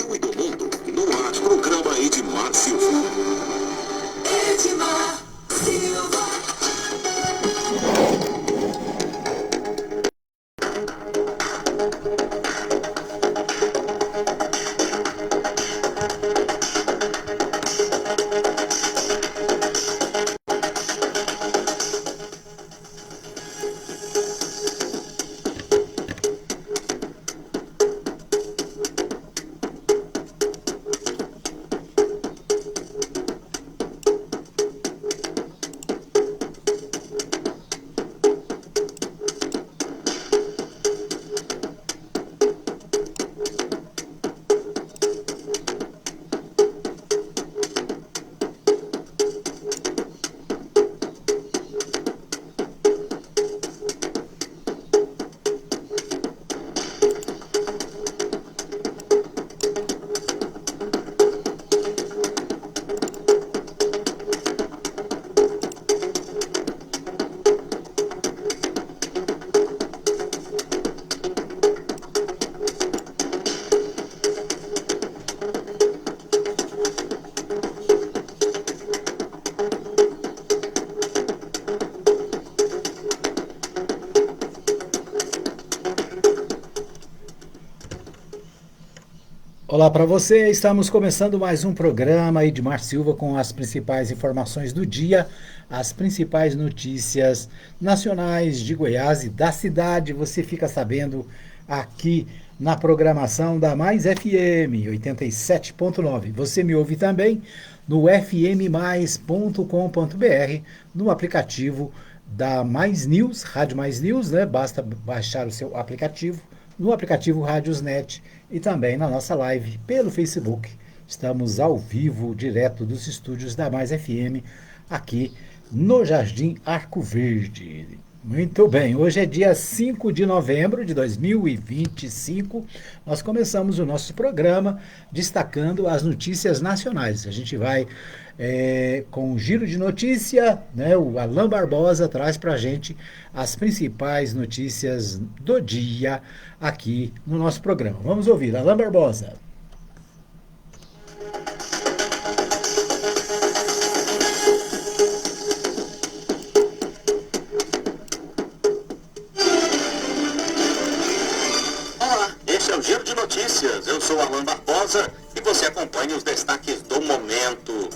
Brasil e do mundo. No ar, programa Edmar Silva. Edmar Silva. Olá para você, estamos começando mais um programa Edmar Silva com as principais informações do dia, as principais notícias nacionais de Goiás e da cidade. Você fica sabendo aqui na programação da Mais FM 87.9. Você me ouve também no fmmais.com.br, no aplicativo da Mais News, Rádio Mais News, né? Basta baixar o seu aplicativo, no aplicativo Rádiosnet e também na nossa live pelo Facebook. Estamos ao vivo, direto dos estúdios da Mais FM, aqui no Jardim Arco Verde. Muito bem, hoje é dia 5 de novembro de 2025. Nós começamos o nosso programa destacando as notícias nacionais. A gente vai com um giro de notícia, né? O Alain Barbosa traz para a gente as principais notícias do dia aqui no nosso programa. Vamos ouvir, Alain Barbosa. Eu sou Alain Barbosa e você acompanha os destaques do momento.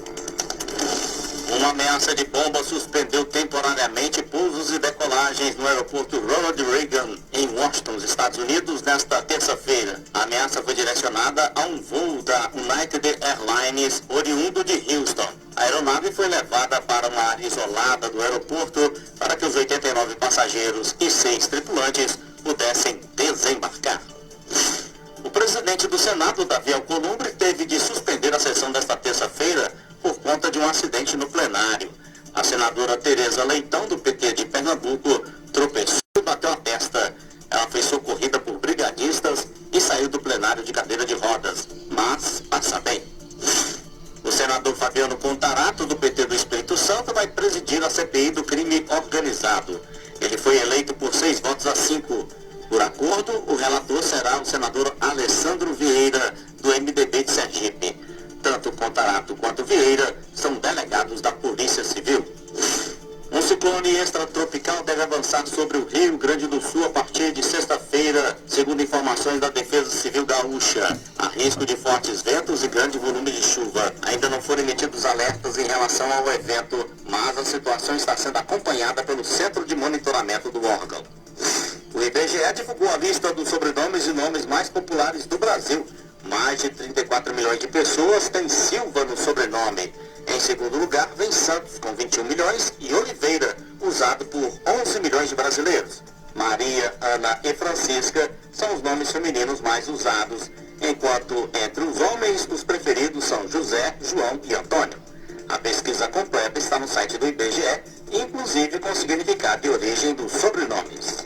Uma ameaça de bomba suspendeu temporariamente pousos e decolagens no aeroporto Ronald Reagan, em Washington, Estados Unidos, nesta terça-feira. A ameaça foi direcionada a um voo da United Airlines oriundo de Houston. A aeronave foi levada para uma área isolada do aeroporto para que os 89 passageiros e 6 tripulantes pudessem desembarcar. O presidente do Senado, Davi Alcolumbre, teve de suspender a sessão desta terça-feira por conta de um acidente no plenário. A senadora Tereza Leitão, do PT de Pernambuco, tropeçou e bateu a testa. Ela foi socorrida por brigadistas e saiu do plenário de cadeira de rodas, mas passa bem. O senador Fabiano Contarato, do PT do Espírito Santo, vai presidir a CPI do crime organizado. Ele foi eleito por 6 votos a 5. Por acordo, o relator será o senador Alessandro Vieira, do MDB de Sergipe. Tanto Contarato quanto Vieira são delegados da Polícia Civil. Um ciclone extratropical deve avançar sobre o Rio Grande do Sul a partir de sexta-feira, segundo informações da Defesa Civil Gaúcha. Há risco de fortes ventos e grande volume de chuva. Ainda não foram emitidos alertas em relação ao evento, mas a situação está sendo acompanhada pelo Centro de Monitoramento do órgão. O IBGE divulgou a lista dos sobrenomes e nomes mais populares do Brasil. Mais de 34 milhões de pessoas têm Silva no sobrenome. Em segundo lugar, vem Santos, com 21 milhões, e Oliveira, usado por 11 milhões de brasileiros. Maria, Ana e Francisca são os nomes femininos mais usados, enquanto entre os homens, os preferidos são José, João e Antônio. A pesquisa completa está no site do IBGE, inclusive com o significado de origem dos sobrenomes.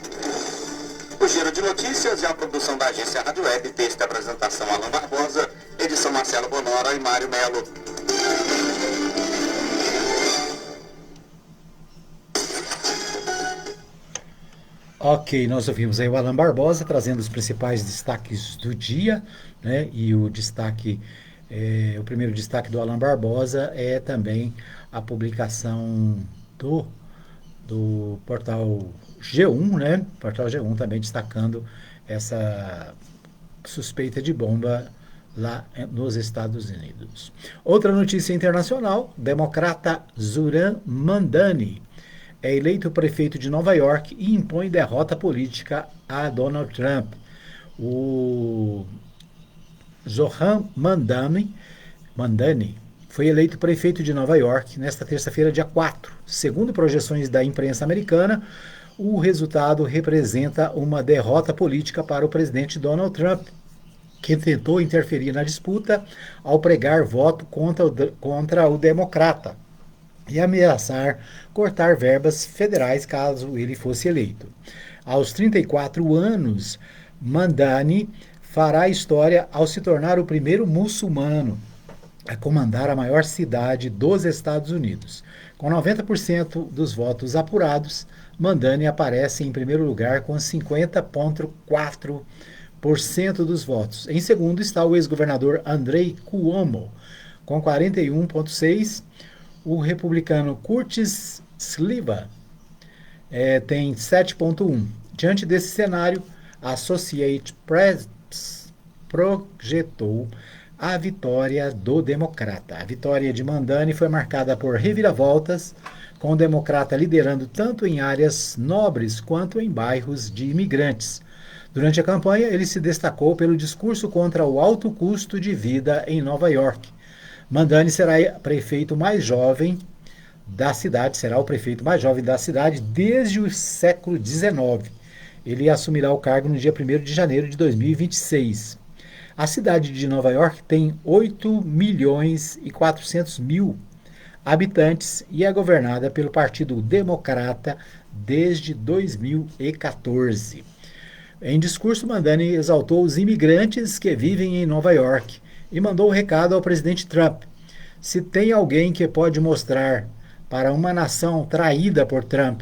O Giro de Notícias é a produção da agência Rádio Web, texto e apresentação Alain Barbosa, edição Marcelo Bonora e Mário Melo. Ok, nós ouvimos aí o Alan Barbosa trazendo os principais destaques do dia, né? E o primeiro destaque do Alan Barbosa é também a publicação do, do portal G1, né? Portal G1 também destacando essa suspeita de bomba lá nos Estados Unidos. Outra notícia internacional: democrata Zoran Mandani é eleito prefeito de Nova York e impõe derrota política a Donald Trump. O Zoran Mandani foi eleito prefeito de Nova York nesta terça-feira, dia 4. Segundo projeções da imprensa americana, o resultado representa uma derrota política para o presidente Donald Trump, que tentou interferir na disputa ao pregar voto contra o democrata e ameaçar cortar verbas federais caso ele fosse eleito. Aos 34 anos, Mandani fará história ao se tornar o primeiro muçulmano a comandar a maior cidade dos Estados Unidos. Com 90% dos votos apurados, Mandani aparece em primeiro lugar com 50,4% dos votos. Em segundo está o ex-governador Andrei Cuomo, com 41,6%. O republicano Curtis Sliwa tem 7,1%. Diante desse cenário, a Associated Press projetou a vitória do democrata. A vitória de Mandani foi marcada por reviravoltas, com o democrata liderando tanto em áreas nobres quanto em bairros de imigrantes. Durante a campanha, ele se destacou pelo discurso contra o alto custo de vida em Nova York. Mandani será o prefeito mais jovem da cidade desde o século XIX. Ele assumirá o cargo no dia 1º de janeiro de 2026. A cidade de Nova York tem 8.400.000 habitantes e é governada pelo Partido Democrata desde 2014. Em discurso, Mandani exaltou os imigrantes que vivem em Nova York e mandou um recado ao presidente Trump. Se tem alguém que pode mostrar para uma nação traída por Trump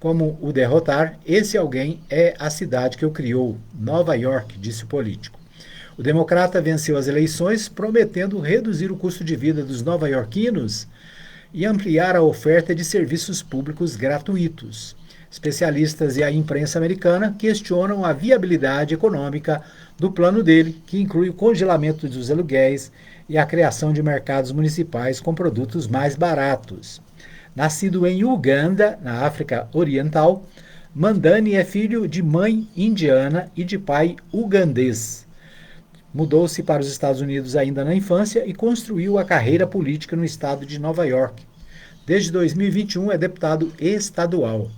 como o derrotar, esse alguém é a cidade que o criou, Nova York, disse o político. O democrata venceu as eleições prometendo reduzir o custo de vida dos nova-iorquinos e ampliar a oferta de serviços públicos gratuitos. Especialistas e a imprensa americana questionam a viabilidade econômica do plano dele, que inclui o congelamento dos aluguéis e a criação de mercados municipais com produtos mais baratos. Nascido em Uganda, na África Oriental, Mandani é filho de mãe indiana e de pai ugandês. Mudou-se para os Estados Unidos ainda na infância e construiu a carreira política no estado de Nova York. Desde 2021 é deputado estadual.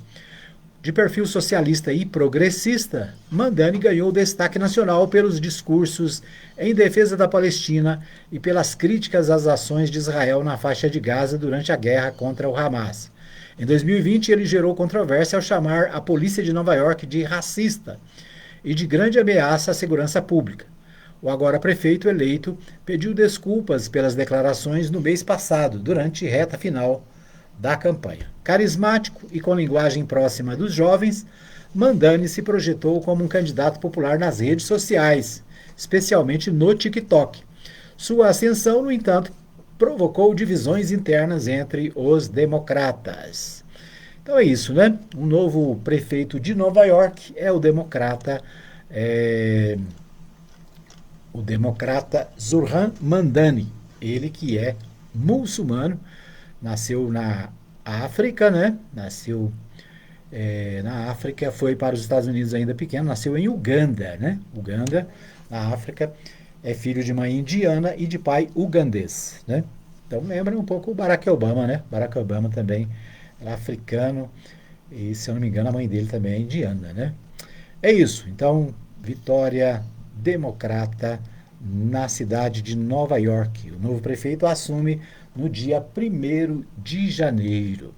De perfil socialista e progressista, Mandani ganhou destaque nacional pelos discursos em defesa da Palestina e pelas críticas às ações de Israel na faixa de Gaza durante a guerra contra o Hamas. Em 2020, ele gerou controvérsia ao chamar a polícia de Nova York de racista e de grande ameaça à segurança pública. O agora prefeito eleito pediu desculpas pelas declarações no mês passado, durante reta final da campanha. Carismático e com linguagem próxima dos jovens, Mandani se projetou como um candidato popular nas redes sociais, especialmente no TikTok. Sua ascensão, no entanto, provocou divisões internas entre os democratas. Então é isso, né? O novo prefeito de Nova York é o democrata Zoran Mandani, ele que é muçulmano, nasceu na África, né? Nasceu na África, foi para os Estados Unidos ainda pequeno, nasceu em Uganda, né? Uganda, na África, é filho de mãe indiana e de pai ugandês, né? Então lembra um pouco o Barack Obama, né? Barack Obama também era africano e, se eu não me engano, a mãe dele também é indiana, né? É isso, então, vitória democrata na cidade de Nova York. O novo prefeito assume no dia 1º de janeiro.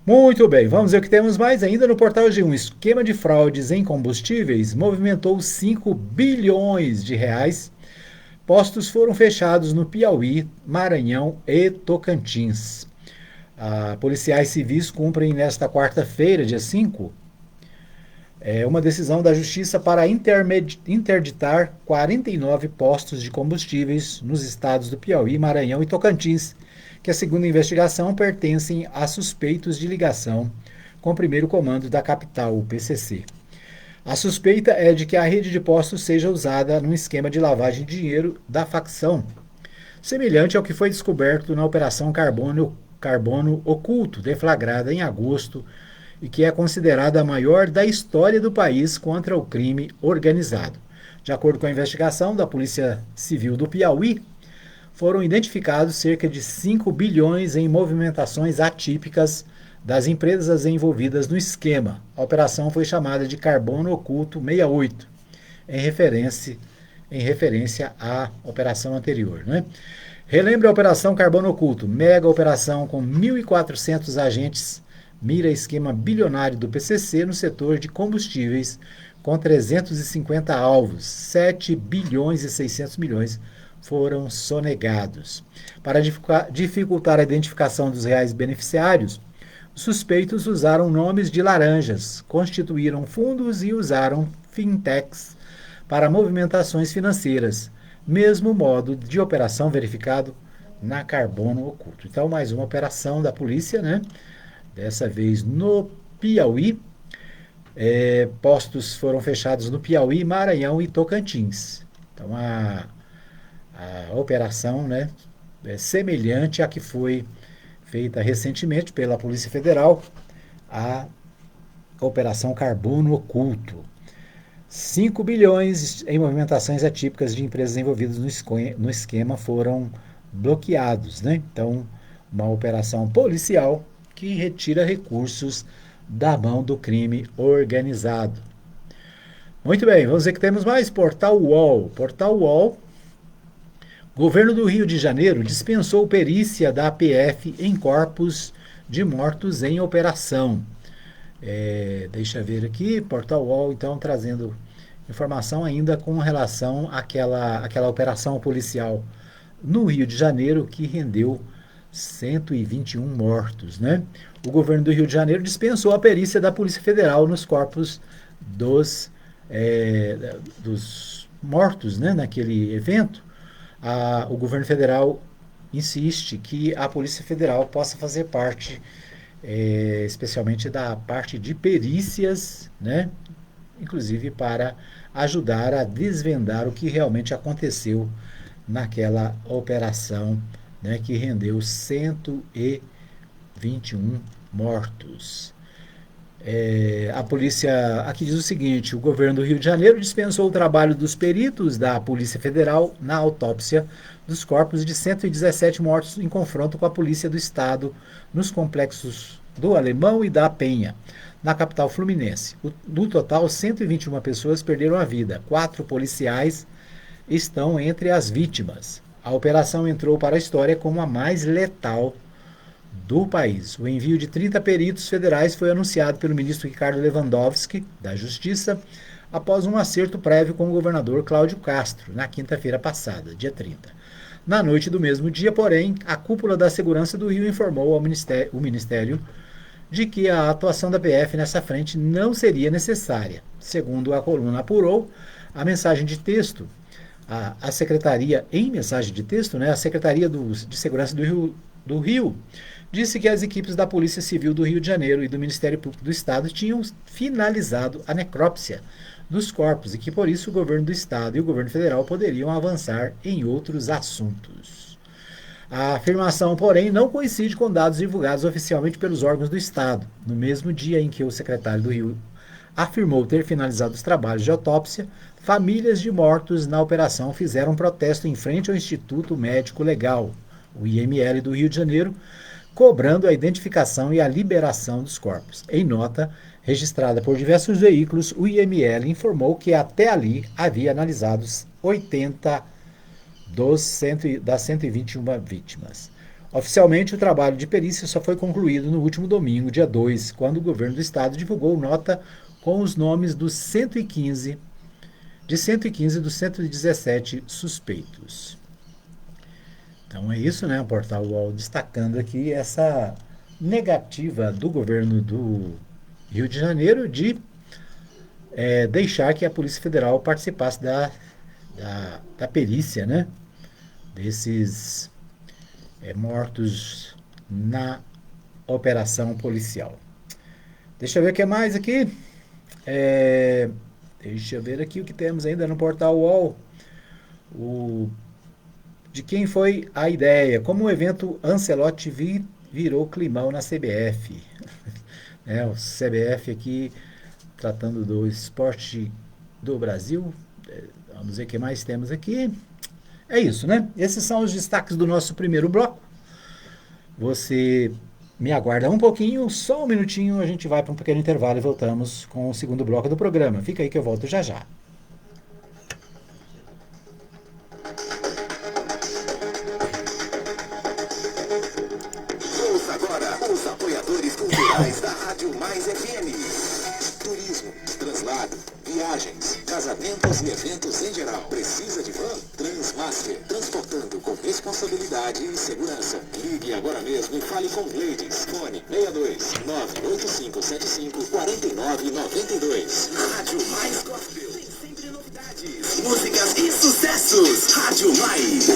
Muito bem, vamos ver o que temos mais ainda no portal G1. Esquema de fraudes em combustíveis movimentou 5 bilhões de reais. Postos foram fechados no Piauí, Maranhão e Tocantins. Policiais civis cumprem nesta quarta-feira, dia 5, É uma decisão da Justiça para interditar 49 postos de combustíveis nos estados do Piauí, Maranhão e Tocantins, que, segundo a investigação, pertencem a suspeitos de ligação com o primeiro comando da capital, o PCC. A suspeita é de que a rede de postos seja usada num esquema de lavagem de dinheiro da facção, semelhante ao que foi descoberto na Operação Carbono Oculto, deflagrada em agosto, e que é considerada a maior da história do país contra o crime organizado. De acordo com a investigação da Polícia Civil do Piauí, foram identificados cerca de 5 bilhões em movimentações atípicas das empresas envolvidas no esquema. A operação foi chamada de Carbono Oculto 68, em referência à operação anterior, né? Relembra a Operação Carbono Oculto, mega operação com 1.400 agentes, mira esquema bilionário do PCC no setor de combustíveis, com 350 alvos, 7 bilhões e 600 milhões foram sonegados. Para dificultar a identificação dos reais beneficiários, os suspeitos usaram nomes de laranjas, constituíram fundos e usaram fintechs para movimentações financeiras, mesmo modo de operação verificado na Carbono Oculto. Então, mais uma operação da polícia, né? Dessa vez no Piauí. Postos foram fechados no Piauí, Maranhão e Tocantins. Então, a operação, né, é semelhante à que foi feita recentemente pela Polícia Federal, a Operação Carbono Oculto. 5 bilhões em movimentações atípicas de empresas envolvidas no esquema foram bloqueados, né? Então, uma operação policial que retira recursos da mão do crime organizado. Muito bem, vamos ver que temos mais. Portal UOL. Portal UOL. Governo do Rio de Janeiro dispensou perícia da APF em corpos de mortos em operação. Deixa eu ver aqui, Portal UOL, então, trazendo informação ainda com relação àquela operação policial no Rio de Janeiro que rendeu 121 mortos, né? O governo do Rio de Janeiro dispensou a perícia da Polícia Federal nos corpos dos mortos, né, naquele evento. O governo federal insiste que a Polícia Federal possa fazer parte, especialmente da parte de perícias, né, inclusive para ajudar a desvendar o que realmente aconteceu naquela operação, né, que rendeu 121 mortos. A polícia aqui diz o seguinte: o governo do Rio de Janeiro dispensou o trabalho dos peritos da Polícia Federal na autópsia dos corpos de 117 mortos em confronto com a Polícia do Estado nos complexos do Alemão e da Penha, na capital fluminense. Do total, 121 pessoas perderam a vida. 4 policiais estão entre as vítimas. A operação entrou para a história como a mais letal do país. O envio de 30 peritos federais foi anunciado pelo ministro Ricardo Lewandowski, da Justiça, após um acerto prévio com o governador Cláudio Castro, na quinta-feira passada, dia 30. Na noite do mesmo dia, porém, a cúpula da segurança do Rio informou ao Ministério de que a atuação da PF nessa frente não seria necessária. Segundo a coluna apurou, a mensagem de texto, a Secretaria, em mensagem de texto, né, a Secretaria de Segurança do Rio disse que as equipes da Polícia Civil do Rio de Janeiro e do Ministério Público do Estado tinham finalizado a necrópsia dos corpos e que, por isso, o governo do Estado e o governo federal poderiam avançar em outros assuntos. A afirmação, porém, não coincide com dados divulgados oficialmente pelos órgãos do Estado. No mesmo dia em que o secretário do Rio afirmou ter finalizado os trabalhos de autópsia, famílias de mortos na operação fizeram um protesto em frente ao Instituto Médico Legal, o IML do Rio de Janeiro, cobrando a identificação e a liberação dos corpos. Em nota registrada por diversos veículos, o IML informou que até ali havia analisado 80 das 121 vítimas. Oficialmente, o trabalho de perícia só foi concluído no último domingo, dia 2, quando o governo do estado divulgou nota com os nomes dos 115 dos 117 suspeitos. Então é isso, né? O Portal UOL destacando aqui essa negativa do governo do Rio de Janeiro de deixar que a Polícia Federal participasse da perícia, né? Desses mortos na operação policial. Deixa eu ver o que mais aqui. Deixa eu ver aqui o que temos ainda no portal UOL. De quem foi a ideia? Como o evento Ancelotti virou climão na CBF. O CBF aqui tratando do esporte do Brasil. Vamos ver o que mais temos aqui. É isso, né? Esses são os destaques do nosso primeiro bloco. Você me aguarda um pouquinho, só um minutinho, a gente vai para um pequeno intervalo e voltamos com o segundo bloco do programa. Fica aí que eu volto já já. Ouça agora os apoiadores culturais da Rádio Mais FM. Turismo, translado, viagens, casamentos e eventos em geral. Precisa de van? Transmaster, transportando com responsabilidade e segurança. Ligue agora mesmo e fale com Gleides. Fone 62 98575 4992. Rádio Mais Gospel. Tem sempre novidades, músicas e sucessos. Rádio Mais.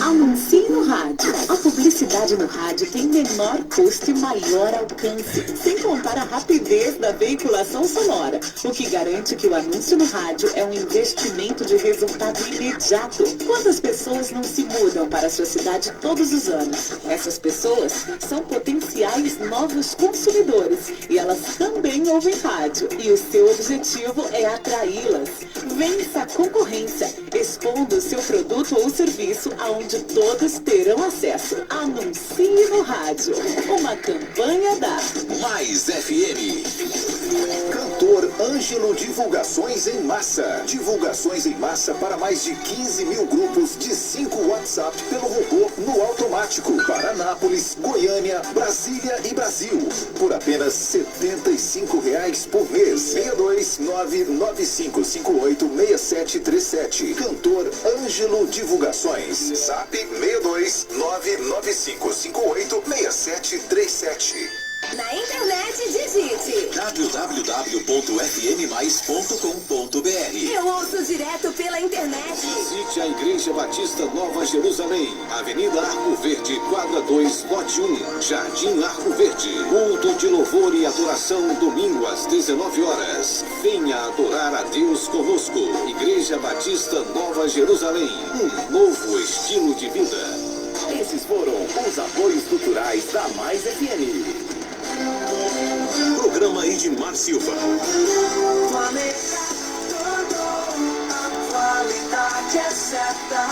Anuncie no rádio. A publicidade no rádio tem menor custo e maior alcance, sem contar a rapidez da veiculação sonora, o que garante que o anúncio no rádio é um investimento de resultado imediato. Quantas pessoas não se mudam para a sua cidade todos os anos? Essas pessoas são potenciais novos consumidores e elas também ouvem rádio, e o seu objetivo é atraí-las. Vença a concorrência, expondo o seu produto ou serviço aonde todos terão acesso. Anuncie no rádio. Uma campanha da Mais FM. Cantor Ângelo Divulgações em Massa. Divulgações em massa para mais de 15 mil grupos de 5 WhatsApp pelo robô no automático. Para Anápolis, Goiânia, Brasília e Brasil. Por apenas R$ 75 por mês. 62995586737. Cantor Ângelo Divulgações. SAP 62995586737. Na internet, digite www.fmmais.com.br. Eu ouço direto pela internet. Visite a Igreja Batista Nova Jerusalém, Avenida Arco Verde, quadra 2, lote 1, Jardim Arco Verde. Culto de louvor e adoração, domingo às 19 horas. Venha adorar a Deus conosco. Igreja Batista Nova Jerusalém, um novo estilo de vida. Esses foram os apoios culturais da Mais FM. Programa Edmar Silva. Planeta todo, a qualidade é certa.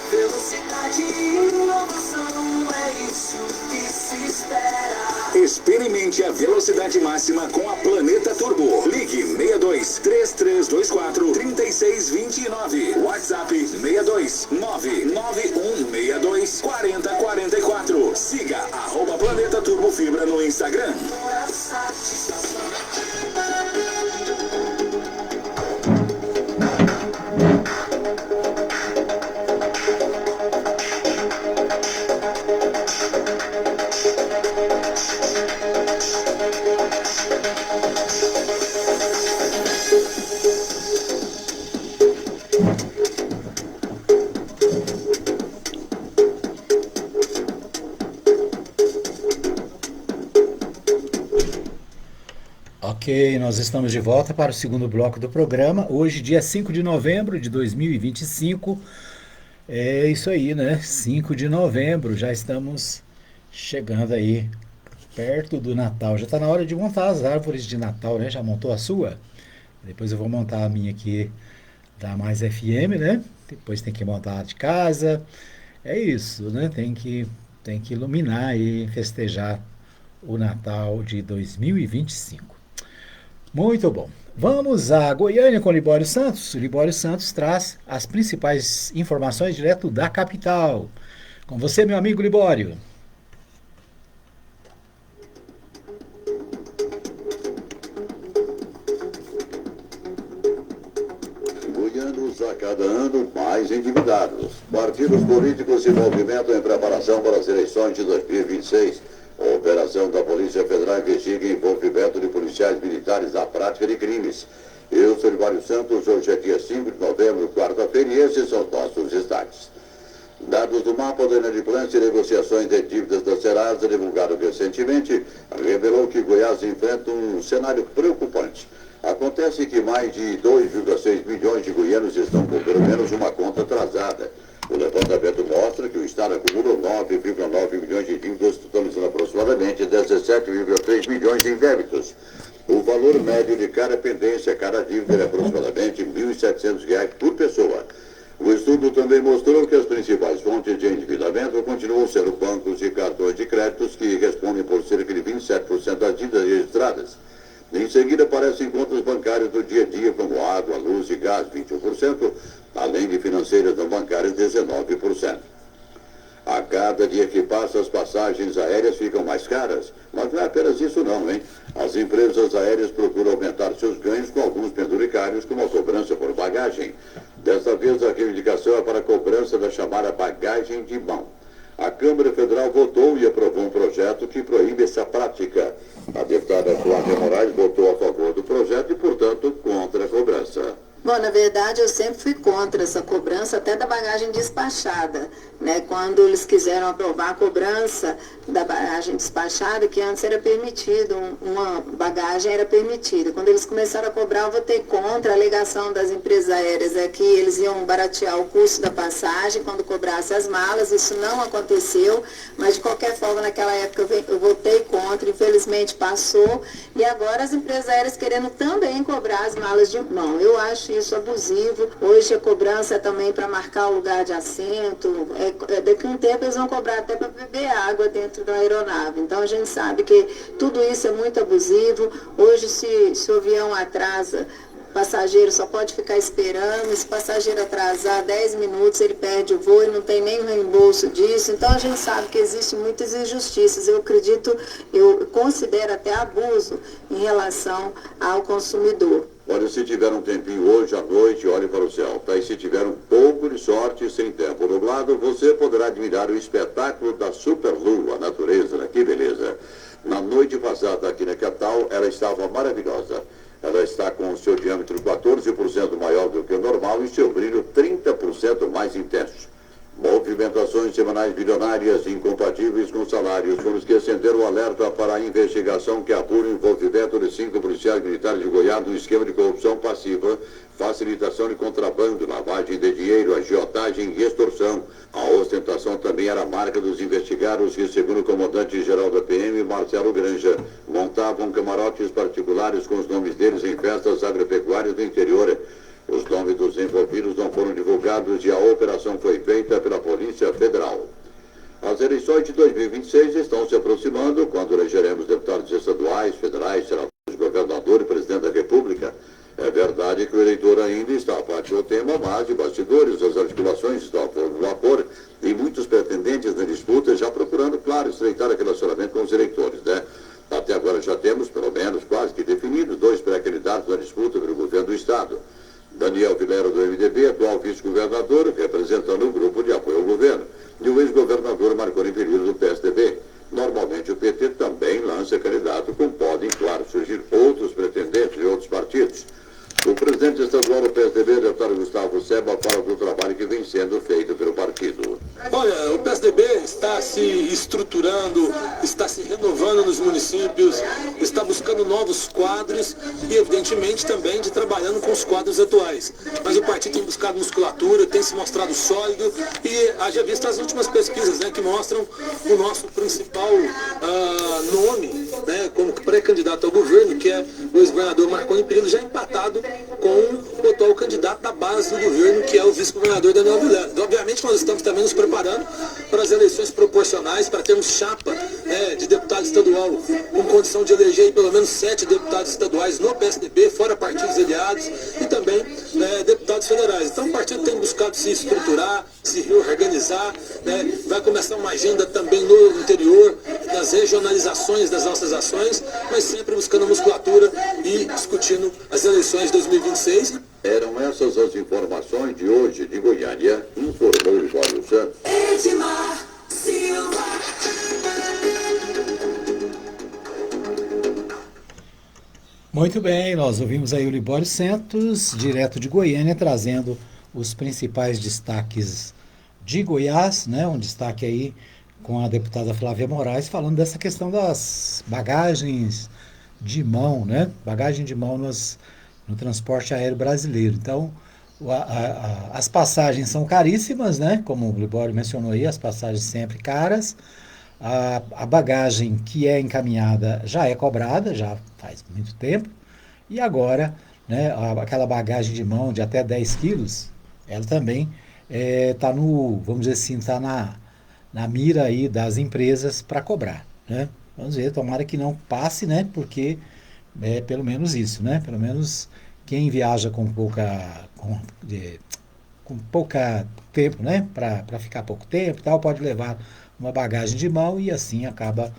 Velocidade e inovação, é isso que se espera. Experimente a velocidade máxima com a Planeta Turbo. Ligue 62-3324-3629. WhatsApp 62991624044. Siga @Planeta Turbo Fibra no Instagram. Ok, nós estamos de volta para o segundo bloco do programa. Hoje, dia 5 de novembro de 2025. É isso aí, né? 5 de novembro, já estamos chegando aí perto do Natal. Já está na hora de montar as árvores de Natal, né? Já montou a sua? Depois eu vou montar a minha aqui da Mais FM, né? Depois tem que montar a de casa. É isso, né? Tem que iluminar e festejar o Natal de 2025. Muito bom. Vamos a Goiânia com Libório Santos. Libório Santos traz as principais informações direto da capital. Com você, meu amigo Libório. Goianos a cada ano mais endividados. Partidos políticos se movimentam em preparação para as eleições de 2026. A operação da Polícia Federal investiga envolvimento de policiais militares na prática de crimes. Eu sou Mário Santos, hoje é dia 5 de novembro, quarta-feira, e esses são os nossos destaques. Dados do mapa da inadimplência e negociações de dívidas da Serasa, divulgado recentemente, revelou que Goiás enfrenta um cenário preocupante. Acontece que mais de 2,6 milhões de goianos estão com pelo menos uma conta atrasada. O levantamento mostra que o Estado acumula 9,9 milhões de dívidas, totalizando aproximadamente 17,3 milhões em débitos. O valor médio de cada pendência, cada dívida, é aproximadamente R$ 1.700 por pessoa. O estudo também mostrou que as principais fontes de endividamento continuam sendo bancos e cartões de créditos, que respondem por cerca de 27% das dívidas registradas. Em seguida, aparecem contas bancárias do dia a dia, como água, luz e gás, 21%, além de financeiras não bancárias, 19%. A cada dia que passa, as passagens aéreas ficam mais caras. Mas não é apenas isso não, hein? As empresas aéreas procuram aumentar seus ganhos com alguns penduricários, como a cobrança por bagagem. Desta vez, a reivindicação é para a cobrança da chamada bagagem de mão. A Câmara Federal votou e aprovou um projeto que proíbe essa prática. A deputada Flávia Moraes votou a favor do projeto e, portanto, contra a cobrança. Bom, na verdade, eu sempre fui contra essa cobrança, até da bagagem despachada, né? Quando eles quiseram aprovar a cobrança da bagagem despachada, que antes era permitido, uma bagagem era permitida. Quando eles começaram a cobrar, eu votei contra. A alegação das empresas aéreas é que eles iam baratear o custo da passagem quando cobrasse as malas. Isso não aconteceu, mas de qualquer forma, naquela época eu votei contra, infelizmente passou, e agora as empresas aéreas querendo também cobrar as malas de mão. Eu acho isso abusivo. Hoje a cobrança é também para marcar o lugar de assento. Daqui a um tempo eles vão cobrar até para beber água dentro da aeronave. Então a gente sabe que tudo isso é muito abusivo. Hoje, se o avião atrasa, o passageiro só pode ficar esperando. Se o passageiro atrasar 10 minutos, ele perde o voo e não tem nem reembolso disso. Então a gente sabe que existem muitas injustiças. Eu considero até abuso em relação ao consumidor. Olha, se tiver um tempinho hoje à noite, olhe para o céu, tá? E se tiver um pouco de sorte, sem tempo nublado, você poderá admirar o espetáculo da superlua, a natureza, né? Que beleza! Na noite passada aqui na capital, ela estava maravilhosa. Ela está com o seu diâmetro 14% maior do que o normal e seu brilho 30% mais intenso. Movimentações semanais bilionárias incompatíveis com salários foram os que acenderam o alerta para a investigação que apura o envolvimento de 5 policiais militares de Goiás no esquema de corrupção passiva, facilitação de contrabando, lavagem de dinheiro, agiotagem e extorsão. A ostentação também era a marca dos investigados que, segundo o comandante-geral da PM, Marcelo Granja, montavam camarotes particulares com os nomes deles em festas agropecuárias do interior. Os nomes dos envolvidos não foram divulgados e a operação foi feita pela Polícia Federal. As eleições de 2026 estão se aproximando, quando elegeremos deputados estaduais, federais, senadores, governador e presidente da República. É verdade que o eleitor ainda está a parte do tema, mas de bastidores, as articulações estão a fogo no vapor e muitos pretendentes na disputa já procurando, claro, estreitar o relacionamento com os eleitores, né? Até agora já temos, pelo menos, quase que definidos 2 pré-candidatos na disputa pelo governo do Estado. Daniel Vilera, do MDB, atual vice-governador, representando o grupo de apoio ao governo, e o ex-governador Marconi Perillo, do PSDB. Normalmente o PT também lança candidato, como podem, claro, surgir outros pretendentes de outros partidos. O presidente estadual do PSDB, deputado Gustavo Seba, fala do trabalho que vem sendo feito pelo partido. Olha, o PSDB está se estruturando, está se renovando nos municípios, está buscando novos quadros e, evidentemente, também de trabalhando com os quadros atuais. Mas o partido tem buscado musculatura, tem se mostrado sólido e haja visto as últimas pesquisas, né, que mostram o nosso principal nome, né, como pré-candidato ao governo, que é o ex-governador Marconi Perillo, já empatado com o atual candidato da base do governo, que é o vice-governador Daniel Vilera. Obviamente nós estamos também nos preparando para as eleições proporcionais, para termos chapa, né, de deputado estadual, com condição de eleger pelo menos 7 deputados estaduais no PSDB, fora partidos aliados, e também, né, deputados federais. Então o partido tem buscado se estruturar, se reorganizar, né, vai começar uma agenda também no interior, nas regionalizações das nossas ações, mas sempre buscando a musculatura e discutindo as eleições de 2026. Eram essas as informações de hoje de Goiânia, informou Mário Santos. Edmar Silva. Muito bem, nós ouvimos aí o Libório Santos, direto de Goiânia, trazendo os principais destaques de Goiás, né? Um destaque aí com a deputada Flávia Moraes, falando dessa questão das bagagens de mão, né? Bagagem de mão no transporte aéreo brasileiro. Então, as passagens são caríssimas, né? Como o Libório mencionou aí, as passagens sempre caras. A bagagem que é encaminhada já é cobrada, já faz muito tempo. E agora, né, aquela bagagem de mão de até 10 quilos, ela também está vamos dizer assim, está na mira aí das empresas para cobrar, né? Vamos ver, tomara que não passe, né? Porque é pelo menos isso, né? Pelo menos quem viaja com pouca tempo, né? Para ficar pouco tempo e tal, pode levar uma bagagem de mão e assim acaba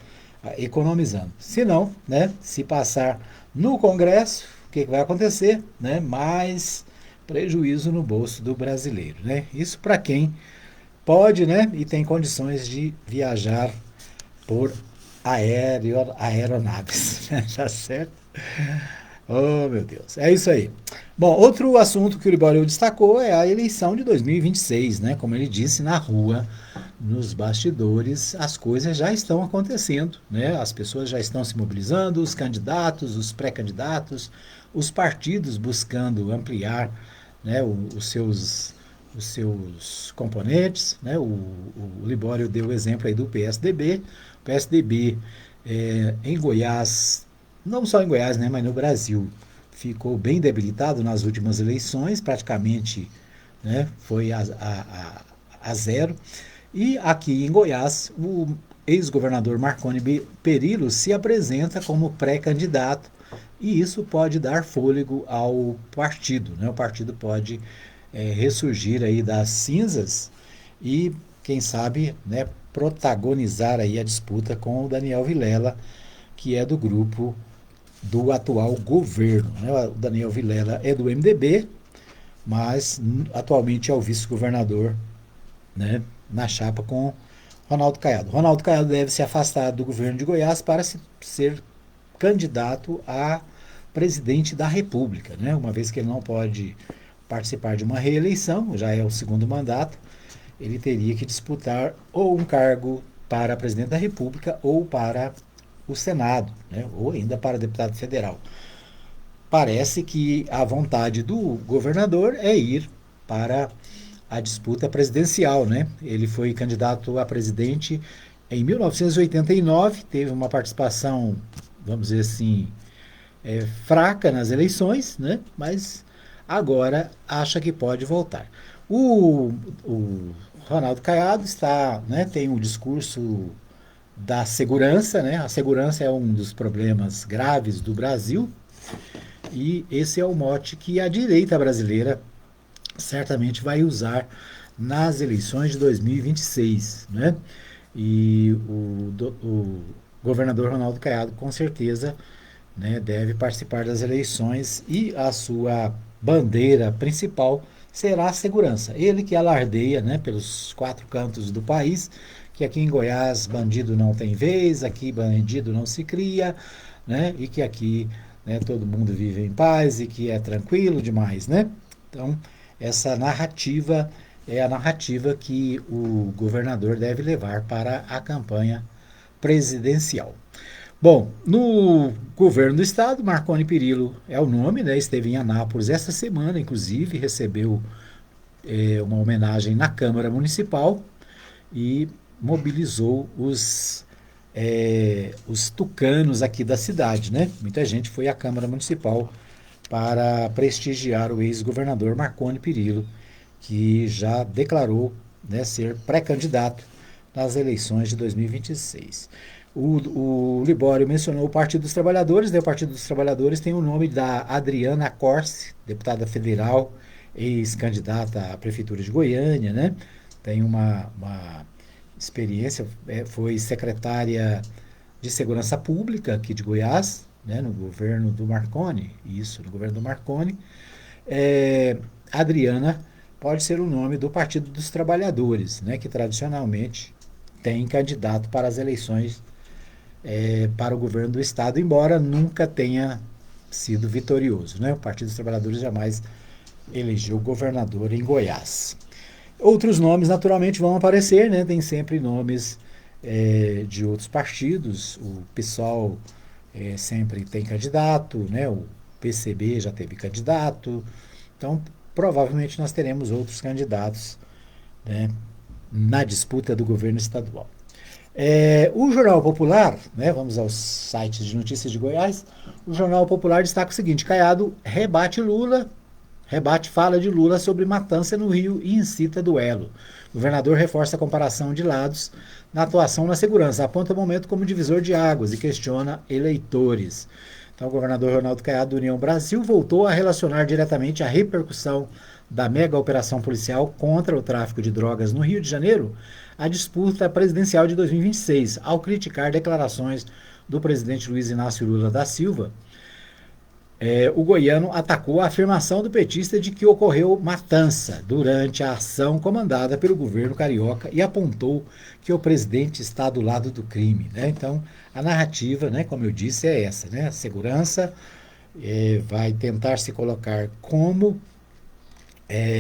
economizando. Se não, né? Se passar no Congresso, o que vai acontecer, né? Mais prejuízo no bolso do brasileiro, né? Isso para quem pode, né? E tem condições de viajar por aeronaves, tá certo? Oh, meu Deus, é isso aí. Bom, outro assunto que o Libório destacou é a eleição de 2026, né? Como ele disse, na rua, nos bastidores, as coisas já estão acontecendo, né? As pessoas já estão se mobilizando, os candidatos, os pré-candidatos, os partidos buscando ampliar, né, os seus componentes, né? O Libório deu o exemplo aí do PSDB. O PSDB em Goiás, não só em Goiás, né, mas no Brasil, ficou bem debilitado nas últimas eleições, praticamente, né, foi a zero. E aqui em Goiás, o ex-governador Marconi Perillo se apresenta como pré-candidato, e isso pode dar fôlego ao partido, né? O partido pode ressurgir aí das cinzas e, quem sabe, né, protagonizar aí a disputa com o Daniel Vilela, que é do grupo do atual governo, né? O Daniel Vilela é do MDB, mas atualmente é o vice-governador, né, na chapa com Ronaldo Caiado. Ronaldo Caiado deve se afastar do governo de Goiás para ser candidato a presidente da República, né? Uma vez que ele não pode participar de uma reeleição, já é o segundo mandato, ele teria que disputar ou um cargo para presidente da República ou para o Senado, né? Ou ainda para deputado federal. Parece que a vontade do governador é ir para a disputa presidencial, né? Ele foi candidato a presidente em 1989, teve uma participação, vamos dizer assim, fraca nas eleições, né? Mas agora acha que pode voltar. O Ronaldo Caiado tem um discurso da segurança, né? A segurança é um dos problemas graves do Brasil, e esse é o mote que a direita brasileira certamente vai usar nas eleições de 2026, né? E o governador Ronaldo Caiado, com certeza, né, deve participar das eleições, e a sua bandeira principal será a segurança. Ele que alardeia, né, pelos 4 cantos do país, que aqui em Goiás bandido não tem vez, aqui bandido não se cria, né, e que aqui, né, todo mundo vive em paz e que é tranquilo demais, né? Então, essa narrativa é a narrativa que o governador deve levar para a campanha presidencial. Bom, no governo do estado, Marconi Perillo é o nome, né? Esteve em Anápolis esta semana, inclusive recebeu uma homenagem na Câmara Municipal e mobilizou os tucanos aqui da cidade, né? Muita gente foi à Câmara Municipal para prestigiar o ex-governador Marconi Perillo, que já declarou, né, ser pré-candidato nas eleições de 2026. O Libório mencionou o Partido dos Trabalhadores, né? O Partido dos Trabalhadores tem o nome da Adriana Corse, deputada federal, ex-candidata à Prefeitura de Goiânia, né? Tem uma experiência, foi secretária de Segurança Pública aqui de Goiás, né, no governo do Marconi, no governo do Marconi. Adriana pode ser o nome do Partido dos Trabalhadores, né, que tradicionalmente tem candidato para as eleições para o governo do estado, embora nunca tenha sido vitorioso, né? O Partido dos Trabalhadores jamais elegeu governador em Goiás. Outros nomes, naturalmente, vão aparecer, né? Tem sempre nomes de outros partidos. O PSOL sempre tem candidato, né? O PCB já teve candidato. Então, provavelmente nós teremos outros candidatos, né, na disputa do governo estadual. O Jornal Popular, né, vamos aos sites de notícias de Goiás, o Jornal Popular destaca o seguinte: Caiado rebate fala de Lula sobre matança no Rio e incita duelo. O governador reforça a comparação de lados na atuação na segurança, aponta o momento como divisor de águas e questiona eleitores. Então, o governador Ronaldo Caiado, do União Brasil, voltou a relacionar diretamente a repercussão da mega operação policial contra o tráfico de drogas no Rio de Janeiro à disputa presidencial de 2026, ao criticar declarações do presidente Luiz Inácio Lula da Silva. O goiano atacou a afirmação do petista de que ocorreu matança durante a ação comandada pelo governo carioca e apontou que o presidente está do lado do crime, né? Então, a narrativa, né, como eu disse, é essa, né? A segurança vai tentar se colocar como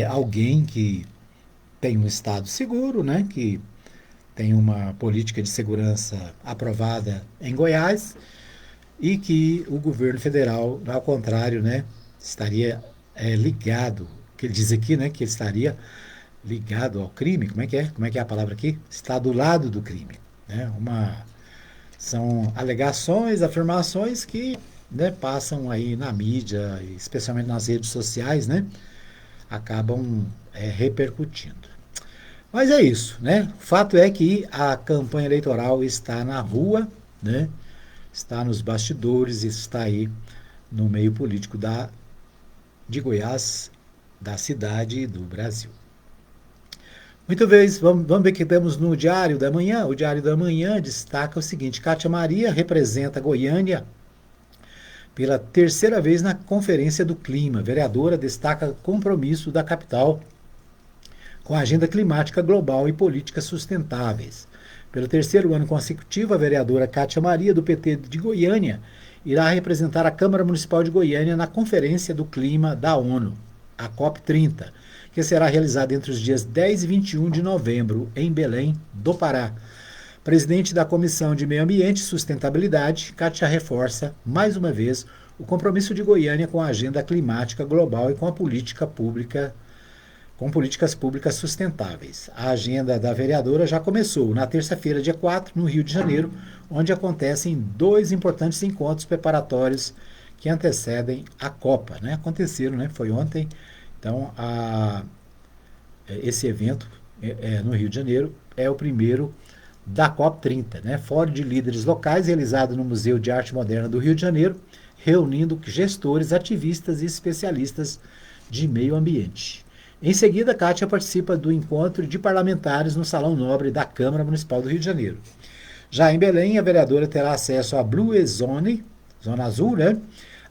alguém que tem um Estado seguro, né, que tem uma política de segurança aprovada em Goiás, e que o governo federal, ao contrário, né, estaria ligado, que ele diz aqui, né, que ele estaria ligado ao crime. Como é que é a palavra aqui? Está do lado do crime, né? São alegações, afirmações que, né, passam aí na mídia, especialmente nas redes sociais, né, acabam repercutindo. Mas é isso, né? O fato é que a campanha eleitoral está na rua, né? Está nos bastidores, está aí no meio político de Goiás, da cidade e do Brasil. Muito bem, vamos ver o que temos no Diário da Manhã. O Diário da Manhã destaca o seguinte: Kátia Maria representa Goiânia pela terceira vez na Conferência do Clima. A vereadora destaca compromisso da capital com a agenda climática global e políticas sustentáveis. Pelo terceiro ano consecutivo, a vereadora Kátia Maria, do PT de Goiânia, irá representar a Câmara Municipal de Goiânia na Conferência do Clima da ONU, a COP30, que será realizada entre os dias 10 e 21 de novembro, em Belém do Pará. Presidente da Comissão de Meio Ambiente e Sustentabilidade, Kátia reforça, mais uma vez, o compromisso de Goiânia com a agenda climática global e com políticas públicas sustentáveis. A agenda da vereadora já começou na terça-feira, dia 4, no Rio de Janeiro, onde acontecem 2 importantes encontros preparatórios que antecedem a Copa, né? Aconteceram, né? Foi ontem. Então, esse evento no Rio de Janeiro é o primeiro da COP30, né? Fórum de líderes locais, realizado no Museu de Arte Moderna do Rio de Janeiro, reunindo gestores, ativistas e especialistas de meio ambiente. Em seguida, Kátia participa do encontro de parlamentares no Salão Nobre da Câmara Municipal do Rio de Janeiro. Já em Belém, a vereadora terá acesso à Blue Zone, Zona Azul, né?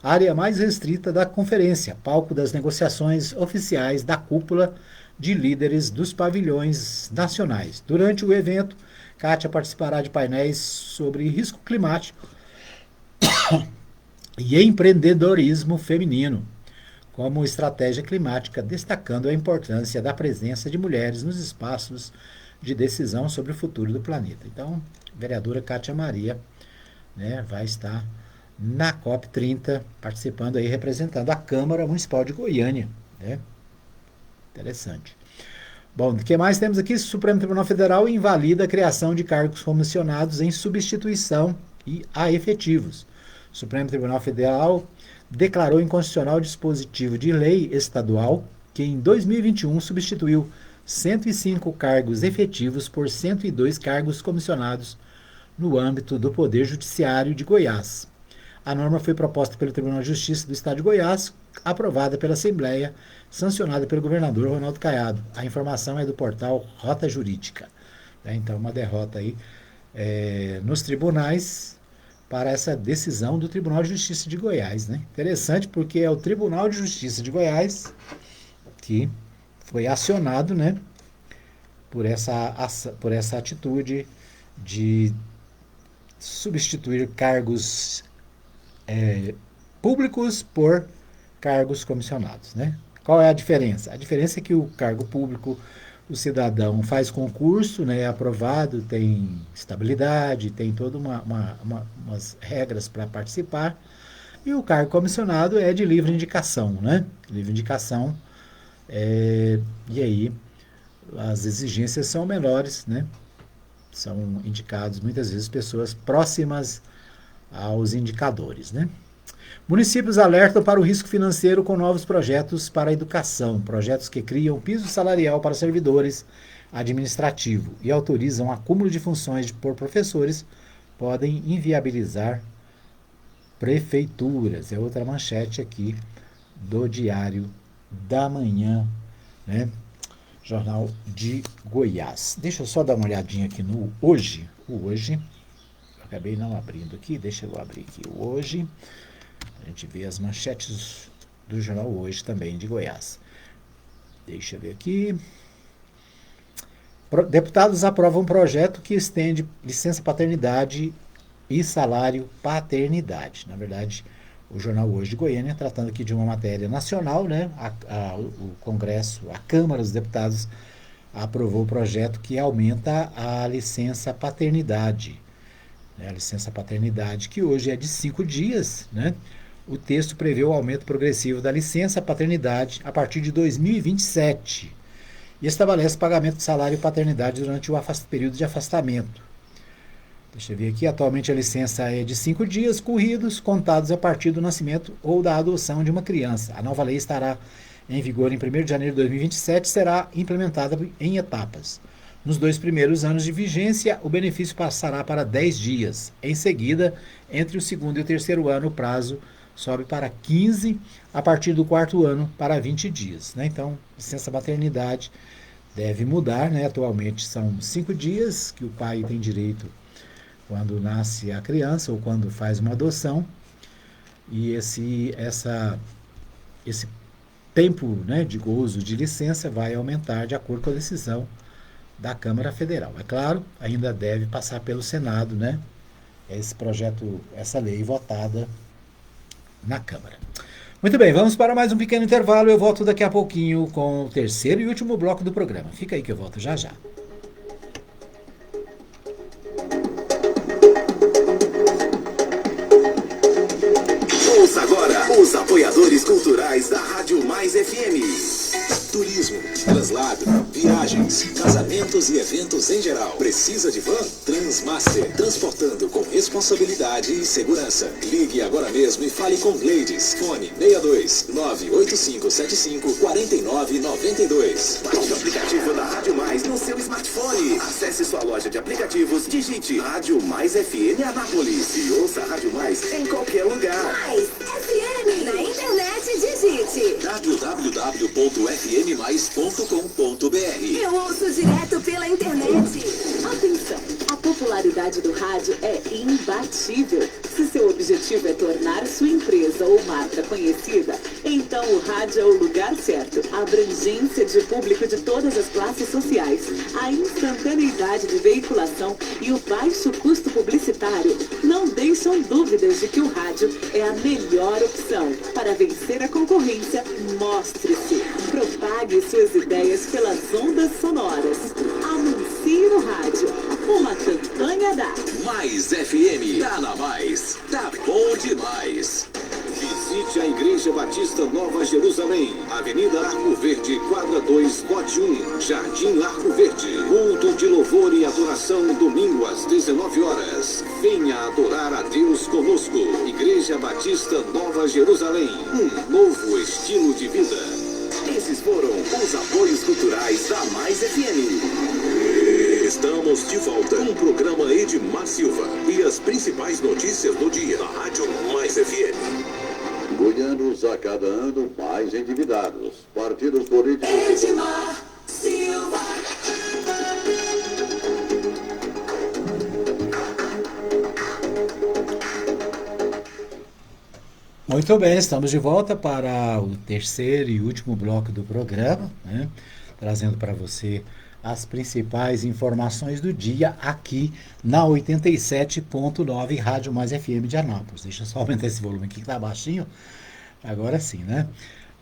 Área mais restrita da conferência, palco das negociações oficiais da cúpula de líderes dos pavilhões nacionais. Durante o evento, Kátia participará de painéis sobre risco climático e empreendedorismo feminino como estratégia climática, destacando a importância da presença de mulheres nos espaços de decisão sobre o futuro do planeta. Então, a vereadora Kátia Maria, né, vai estar na COP30, participando aí, representando a Câmara Municipal de Goiânia, né? Interessante. Bom, o que mais temos aqui? O Supremo Tribunal Federal invalida a criação de cargos comissionados em substituição a efetivos. O Supremo Tribunal Federal declarou inconstitucional o dispositivo de lei estadual que em 2021 substituiu 105 cargos efetivos por 102 cargos comissionados no âmbito do Poder Judiciário de Goiás. A norma foi proposta pelo Tribunal de Justiça do Estado de Goiás, aprovada pela Assembleia, sancionada pelo governador Ronaldo Caiado. A informação é do portal Rota Jurídica. Então, uma derrota aí nos tribunais para essa decisão do Tribunal de Justiça de Goiás, né? Interessante, porque é o Tribunal de Justiça de Goiás que foi acionado, né, por essa atitude de substituir cargos públicos por cargos comissionados, né? Qual é a diferença? A diferença é que o cargo público, o cidadão faz concurso, né, é aprovado, tem estabilidade, tem todas umas regras para participar, e o cargo comissionado é de livre indicação, né? Livre indicação, e aí as exigências são menores, né? São indicados muitas vezes pessoas próximas aos indicadores, né? Municípios alertam para o risco financeiro com novos projetos para a educação, projetos que criam piso salarial para servidores administrativos e autorizam acúmulo de funções por professores, podem inviabilizar prefeituras. É outra manchete aqui do Diário da Manhã, né? Jornal de Goiás. Deixa eu só dar uma olhadinha aqui no Hoje. O Hoje, eu acabei não abrindo aqui, deixa eu abrir aqui o Hoje. A gente vê as manchetes do Jornal Hoje também de Goiás. Deixa eu ver aqui. Deputados aprovam um projeto que estende licença paternidade e salário paternidade. Na verdade, o Jornal Hoje de Goiânia, tratando aqui de uma matéria nacional, né? O Congresso, a Câmara dos Deputados aprovou o projeto que aumenta a licença paternidade. A licença paternidade, que hoje é de 5 dias, né? O texto prevê o aumento progressivo da licença paternidade a partir de 2027 e estabelece pagamento de salário e paternidade durante o período de afastamento. Deixa eu ver aqui, atualmente a licença é de 5 dias corridos, contados a partir do nascimento ou da adoção de uma criança. A nova lei estará em vigor em 1º de janeiro de 2027 e será implementada em etapas. Nos 2 primeiros anos de vigência, o benefício passará para 10 dias. Em seguida, entre o 2º e o 3º ano, o prazo sobe para 15, a partir do 4º ano para 20 dias. Né? Então, licença maternidade deve mudar, né? Atualmente são 5 dias que o pai tem direito quando nasce a criança ou quando faz uma adoção, e esse tempo, né, de gozo de licença vai aumentar de acordo com a decisão da Câmara Federal. É claro, ainda deve passar pelo Senado, né, esse projeto, essa lei votada na Câmara. Muito bem, vamos para mais um pequeno intervalo. Eu volto daqui a pouquinho com o terceiro e último bloco do programa. Fica aí que eu volto já já. Ouça agora os apoiadores culturais da Rádio Mais FM. Turismo, translado, viagens, casamentos e eventos em geral. Precisa de van? Transmaster, transportando com responsabilidade e segurança. Ligue agora mesmo e fale com Gleides. Fone 62 98575 4992. Baixe o aplicativo da Rádio Mais no seu smartphone. Acesse sua loja de aplicativos, digite Rádio Mais FM Anápolis e ouça a Rádio Mais em qualquer lugar. Mais FM na internet, digite www.fmmais.com.br. Eu ouço direto pela internet. Atenção, a popularidade do rádio é imbatível. Se seu objetivo é tornar sua empresa ou marca conhecida, então o rádio é o lugar certo. A abrangência de público de todas as classes sociais, a instantaneidade de veiculação e o baixo custo publicitário não deixam dúvidas de que o rádio é a melhor opção. Para vencer a concorrência, mostre-se. Propague suas ideias pelas ondas sonoras. Anuncie no rádio. Uma campanha da Mais FM. Tá na Mais. Tá bom demais. Visite a Igreja Batista Nova Jerusalém, Avenida Arco Verde, quadra 2, lote 1, Jardim Arco Verde. Culto de louvor e adoração, domingo às 19 horas. Venha adorar a Deus conosco. Igreja Batista Nova Jerusalém, um novo estilo de vida. Esses foram os apoios culturais da Mais FM. Estamos de volta com o programa Edmar Silva e as principais notícias do dia na Rádio Mais FM. Goianos a cada ano mais endividados. Partidos políticos... Edmar Silva. Muito bem, estamos de volta para o terceiro e último bloco do programa, né? Trazendo para você as principais informações do dia aqui na 87.9 Rádio Mais FM de Anápolis. Deixa eu só aumentar esse volume aqui que tá baixinho. Agora sim, né?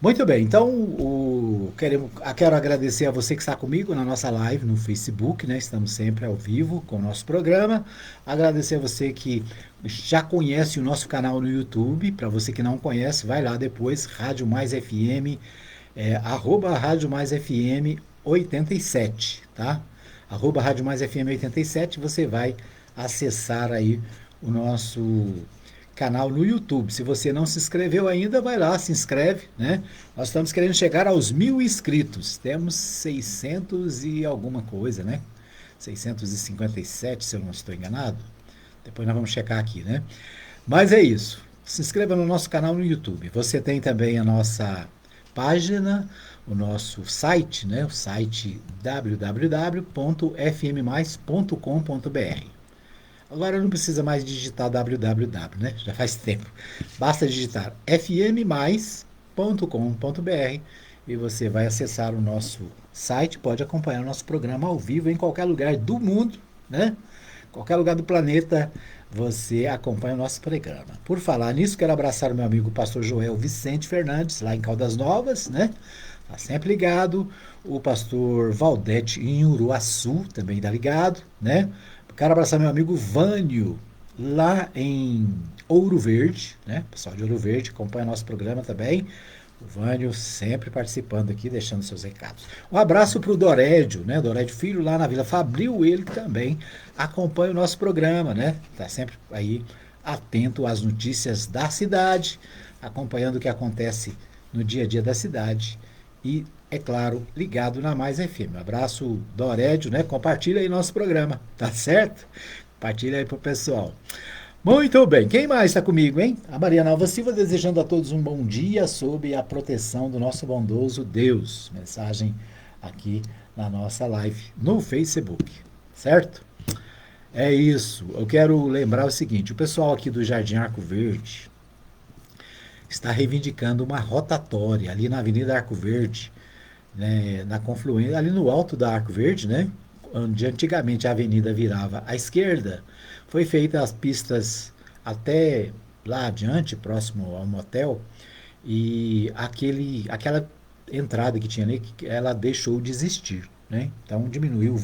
Muito bem, então quero agradecer a você que está comigo na nossa live no Facebook, né? Estamos sempre ao vivo com o nosso programa. Agradecer a você que já conhece o nosso canal no YouTube. Para você que não conhece, vai lá depois, Rádio Mais FM, @Rádio Mais FM 87, tá? @Rádio Mais FM 87, você vai acessar aí o nosso canal no YouTube. Se você não se inscreveu ainda, vai lá, se inscreve, né? Nós estamos querendo chegar aos 1.000 inscritos. Temos 600 e alguma coisa, né? 657, se eu não estou enganado. Depois nós vamos checar aqui, né? Mas é isso. Se inscreva no nosso canal no YouTube. Você tem também a nossa página, o nosso site, né? O site www.fmmais.com.br. Agora não precisa mais digitar www, né? Já faz tempo. Basta digitar fmmais.com.br e você vai acessar o nosso site, pode acompanhar o nosso programa ao vivo em qualquer lugar do mundo, né? Qualquer lugar do planeta você acompanha o nosso programa. Por falar nisso, quero abraçar o meu amigo pastor Joel Vicente Fernandes, lá em Caldas Novas, né? Tá sempre ligado. O pastor Valdete em Uruaçu também tá ligado, né? Quero abraçar meu amigo Vânio, lá em Ouro Verde, né? Pessoal de Ouro Verde acompanha nosso programa também. O Vânio sempre participando aqui, deixando seus recados. Um abraço para o Dorédio, né? Dorédio Filho, lá na Vila Fabril, ele também acompanha o nosso programa, né? Está sempre aí atento às notícias da cidade, acompanhando o que acontece no dia a dia da cidade e, é claro, ligado na Mais FM. Um abraço, Dorédio, né? Compartilha aí nosso programa, tá certo? Compartilha aí pro pessoal. Muito bem, quem mais está comigo, hein? A Mariana Alva Silva desejando a todos um bom dia sob a proteção do nosso bondoso Deus. Mensagem aqui na nossa live no Facebook, certo? É isso, eu quero lembrar o seguinte, o pessoal aqui do Jardim Arco Verde está reivindicando uma rotatória ali na Avenida Arco Verde, né, na confluência, ali no alto da Arco Verde, né, onde antigamente a avenida virava à esquerda, foi feita as pistas até lá adiante, próximo ao motel, e aquela entrada que tinha ali, ela deixou de existir, né, então diminuiu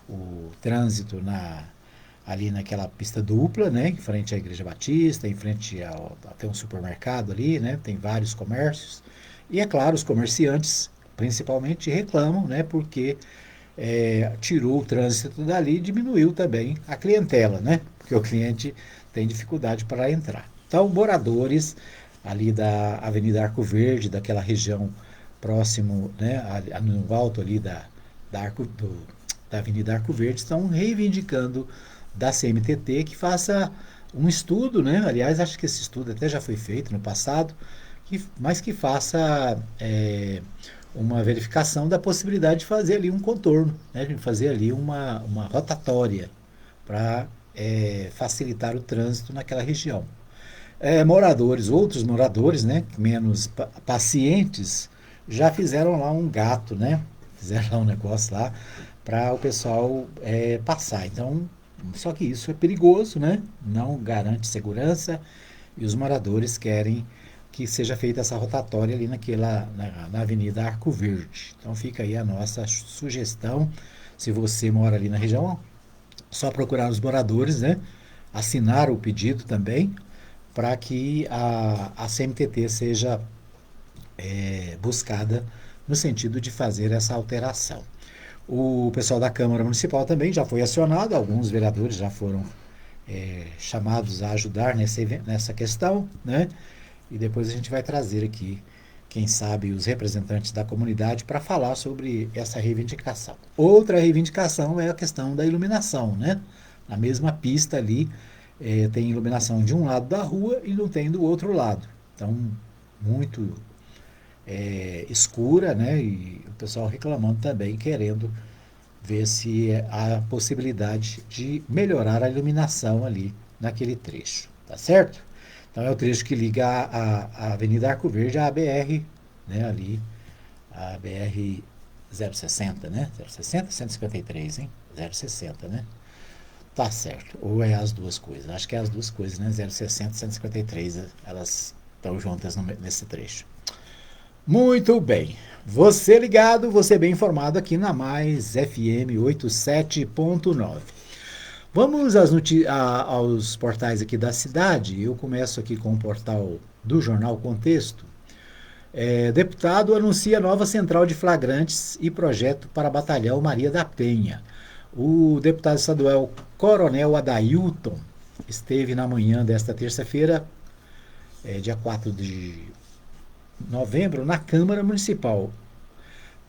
o trânsito ali naquela pista dupla, né, em frente à Igreja Batista, em frente até um supermercado ali, né, tem vários comércios, e é claro, os comerciantes principalmente reclamam, né, porque tirou o trânsito dali e diminuiu também a clientela, né, porque o cliente tem dificuldade para entrar. Então, moradores ali da Avenida Arco Verde, daquela região próximo, né, no alto ali da Avenida Arco Verde, estão reivindicando da CMTT que faça um estudo, né? Aliás, acho que esse estudo até já foi feito no passado, mas que faça uma verificação da possibilidade de fazer ali um contorno, né? De fazer ali uma rotatória para facilitar o trânsito naquela região. Outros moradores, né, menos pacientes, já fizeram lá um gato, né? Fizeram lá um negócio lá para o pessoal passar. Então, só que isso é perigoso, né? Não garante segurança e os moradores querem que seja feita essa rotatória ali na Avenida Arco Verde. Então fica aí a nossa sugestão, se você mora ali na região, só procurar os moradores, né? Assinar o pedido também, para que a CMTT seja buscada no sentido de fazer essa alteração. O pessoal da Câmara Municipal também já foi acionado, alguns vereadores já foram chamados a ajudar nessa questão, né? E depois a gente vai trazer aqui, quem sabe, os representantes da comunidade para falar sobre essa reivindicação. Outra reivindicação é a questão da iluminação, né? Na mesma pista ali, tem iluminação de um lado da rua e não tem do outro lado. Então, muito escura, né? E o pessoal reclamando também, querendo ver se há possibilidade de melhorar a iluminação ali naquele trecho, tá certo? Então é o trecho que liga a Avenida Arco Verde à BR, né? Ali, a BR 0,60, né? 0,60, 153, hein? 0,60, né? Tá certo. Ou é as duas coisas? Acho que é as duas coisas, né? 0,60, 153, elas estão juntas nesse trecho. Muito bem. Você ligado, você bem informado aqui na Mais FM 87.9. Vamos aos portais aqui da cidade. Eu começo aqui com o portal do Jornal Contexto. Deputado anuncia nova central de flagrantes e projeto para Batalhão Maria da Penha. O deputado estadual Coronel Adailton esteve na manhã desta terça-feira, dia 4 de novembro, na Câmara Municipal,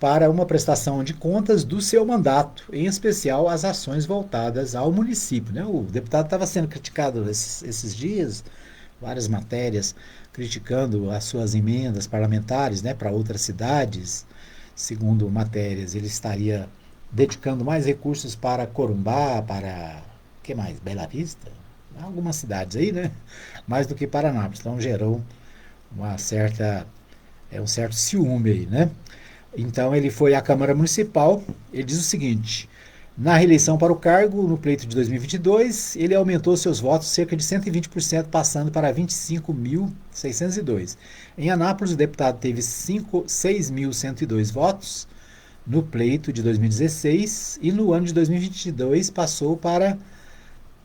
para uma prestação de contas do seu mandato, em especial as ações voltadas ao município, né? O deputado estava sendo criticado esses dias, várias matérias, criticando as suas emendas parlamentares, né, para outras cidades. Segundo matérias, ele estaria dedicando mais recursos para Corumbá, para, o que mais? Bela Vista? Algumas cidades aí, né? Mais do que para Anápolis. Então gerou um certo ciúme aí, né? Então ele foi à Câmara Municipal, ele diz o seguinte: na reeleição para o cargo, no pleito de 2022, ele aumentou seus votos cerca de 120%, passando para 25.602. Em Anápolis, o deputado teve 6.102 votos no pleito de 2016 e no ano de 2022 passou para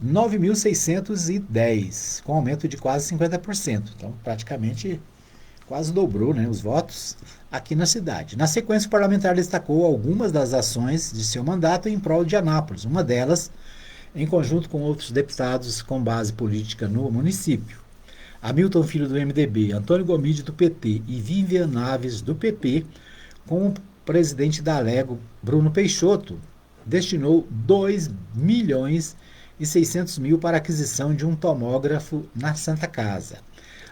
9.610, com aumento de quase 50%. Então, praticamente, quase dobrou, né, os votos aqui na cidade. Na sequência, o parlamentar destacou algumas das ações de seu mandato em prol de Anápolis, uma delas em conjunto com outros deputados com base política no município. Hamilton Filho do MDB, Antônio Gomide do PT e Vivian Naves do PP, com o presidente da Alego, Bruno Peixoto, destinou 2.600.000 para a aquisição de um tomógrafo na Santa Casa.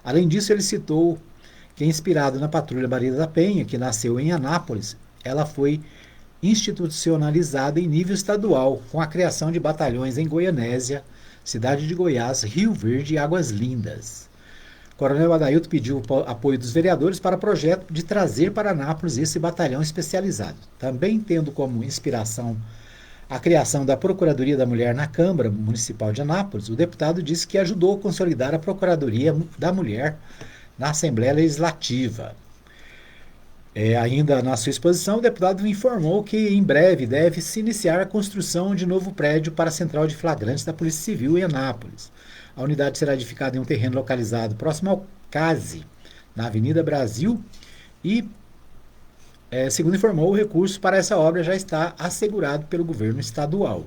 Além disso, ele citou que, inspirado na Patrulha Maria da Penha, que nasceu em Anápolis, ela foi institucionalizada em nível estadual, com a criação de batalhões em Goianésia, Cidade de Goiás, Rio Verde e Águas Lindas. Coronel Adailton pediu o apoio dos vereadores para o projeto de trazer para Anápolis esse batalhão especializado. Também tendo como inspiração a criação da Procuradoria da Mulher na Câmara Municipal de Anápolis, o deputado disse que ajudou a consolidar a Procuradoria da Mulher na Assembleia Legislativa. Ainda na sua exposição, o deputado informou que em breve deve se iniciar a construção de novo prédio para a Central de Flagrantes da Polícia Civil em Anápolis. A unidade será edificada em um terreno localizado próximo ao CASE, na Avenida Brasil, e, segundo informou, o recurso para essa obra já está assegurado pelo governo estadual.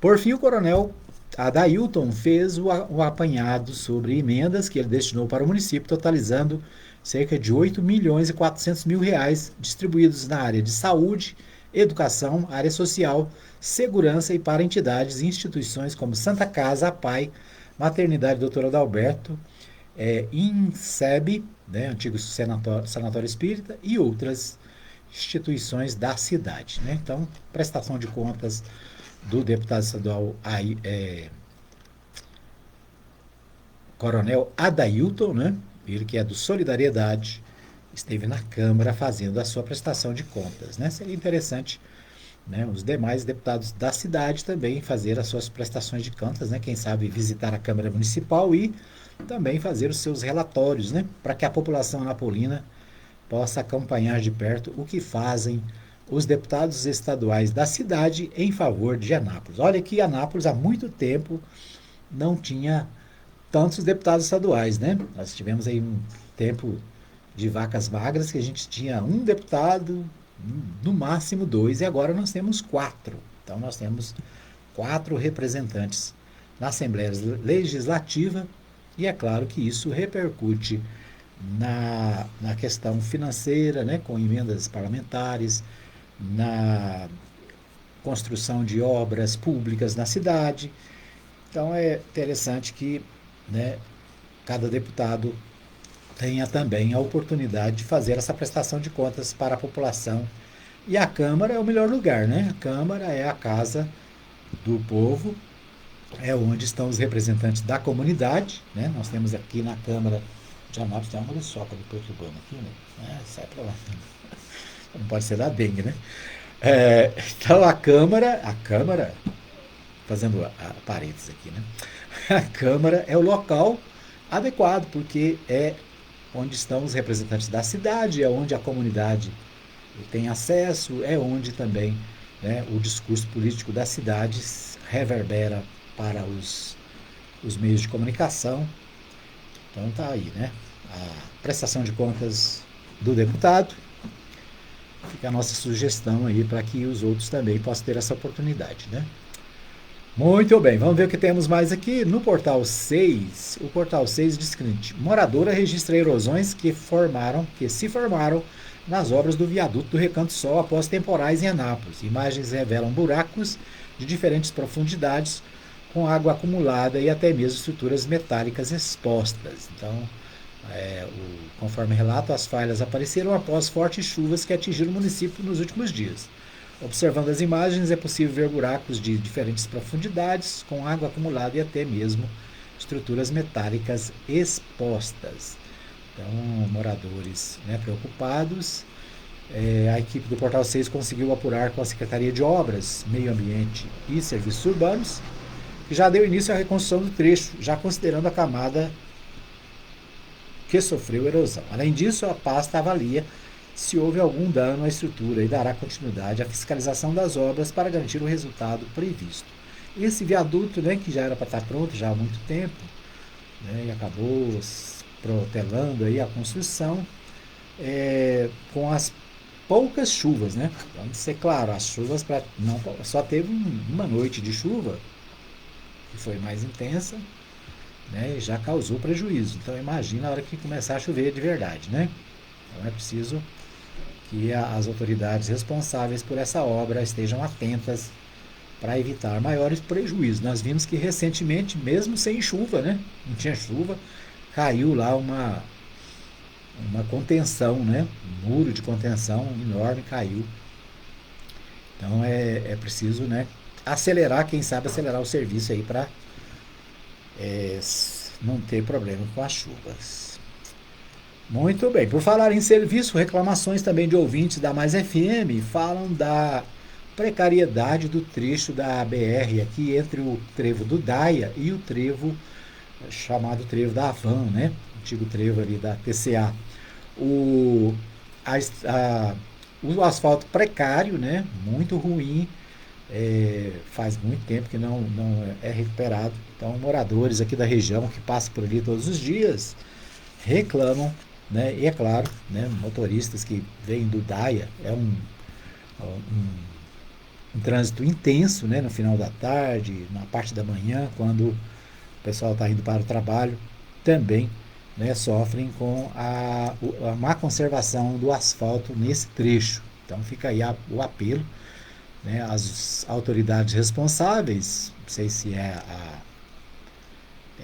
Por fim, o coronel Adailton fez o apanhado sobre emendas que ele destinou para o município, totalizando cerca de R$8.400.000 distribuídos na área de saúde, educação, área social, segurança e para entidades e instituições como Santa Casa, APAI, Maternidade Doutor Adalberto, INSEB, né, antigo Sanatório Espírita, e outras instituições da cidade, né? Então, prestação de contas do deputado estadual Coronel Adailton, né? Ele que é do Solidariedade, esteve na Câmara fazendo a sua prestação de contas, né? Seria interessante, né, os demais deputados da cidade também fazer as suas prestações de contas, né? Quem sabe visitar a Câmara Municipal e também fazer os seus relatórios, né? Para que a população anapolina possa acompanhar de perto o que fazem os deputados estaduais da cidade em favor de Anápolis. Olha que Anápolis há muito tempo não tinha tantos deputados estaduais, né? Nós tivemos aí um tempo de vacas magras que a gente tinha um deputado, no máximo 2, e agora nós temos 4. Então nós temos 4 representantes na Assembleia Legislativa, e é claro que isso repercute na questão financeira, né, com emendas parlamentares, na construção de obras públicas na cidade. Então é interessante que, né, cada deputado tenha também a oportunidade de fazer essa prestação de contas para a população. E a Câmara é o melhor lugar, né? A Câmara é a casa do povo, é onde estão os representantes da comunidade, né? Nós temos aqui na Câmara de Anápolis, tem uma muriçoca me perturbando aqui, né? Sai pra lá. Não pode ser da dengue, né? Então a Câmara, fazendo a parênteses aqui, né? A Câmara é o local adequado, porque é onde estão os representantes da cidade, é onde a comunidade tem acesso, é onde também, né, o discurso político da cidade reverbera para os meios de comunicação. Então tá aí, né? A prestação de contas do deputado. Fica a nossa sugestão aí para que os outros também possam ter essa oportunidade, né? Muito bem, vamos ver o que temos mais aqui. No portal 6, o portal 6 diz o seguinte: moradora registra erosões que se formaram nas obras do viaduto do Recanto Sol após temporais em Anápolis. Imagens revelam buracos de diferentes profundidades, com água acumulada e até mesmo estruturas metálicas expostas. Então, conforme relato, as falhas apareceram após fortes chuvas que atingiram o município nos últimos dias. Observando as imagens, é possível ver buracos de diferentes profundidades, com água acumulada e até mesmo estruturas metálicas expostas. Então, moradores, né, preocupados. A equipe do Portal 6 conseguiu apurar com a Secretaria de Obras, Meio Ambiente e Serviços Urbanos, que já deu início à reconstrução do trecho, já considerando a camada que sofreu erosão. Além disso, a pasta avalia se houve algum dano à estrutura e dará continuidade à fiscalização das obras para garantir o resultado previsto. Esse viaduto, né, que já era para estar pronto já há muito tempo, né, e acabou protelando aí a construção, com as poucas chuvas, né? Vamos ser claro, as chuvas só teve uma noite de chuva, que foi mais intensa, né, e já causou prejuízo. Então imagina a hora que começar a chover de verdade, né? Então é preciso que as autoridades responsáveis por essa obra estejam atentas para evitar maiores prejuízos. Nós vimos que recentemente, mesmo sem chuva, né, não tinha chuva, caiu lá uma contenção, né, um muro de contenção enorme caiu. Então é preciso, né, acelerar, quem sabe acelerar o serviço aí para não ter problema com as chuvas. Muito bem, por falar em serviço, reclamações também de ouvintes da Mais FM falam da precariedade do trecho da BR aqui entre o trevo do Daia e o trevo chamado trevo da Avan, né? Antigo trevo ali da TCA. O asfalto precário, né? Muito ruim, faz muito tempo que não é recuperado. Então, moradores aqui da região que passam por ali todos os dias reclamam, né? E é claro, né, motoristas que vêm do Daia, é um trânsito intenso, né, no final da tarde, na parte da manhã, quando o pessoal está indo para o trabalho, também, né, sofrem com a má conservação do asfalto nesse trecho. Então fica aí o apelo, né, às autoridades responsáveis, não sei se é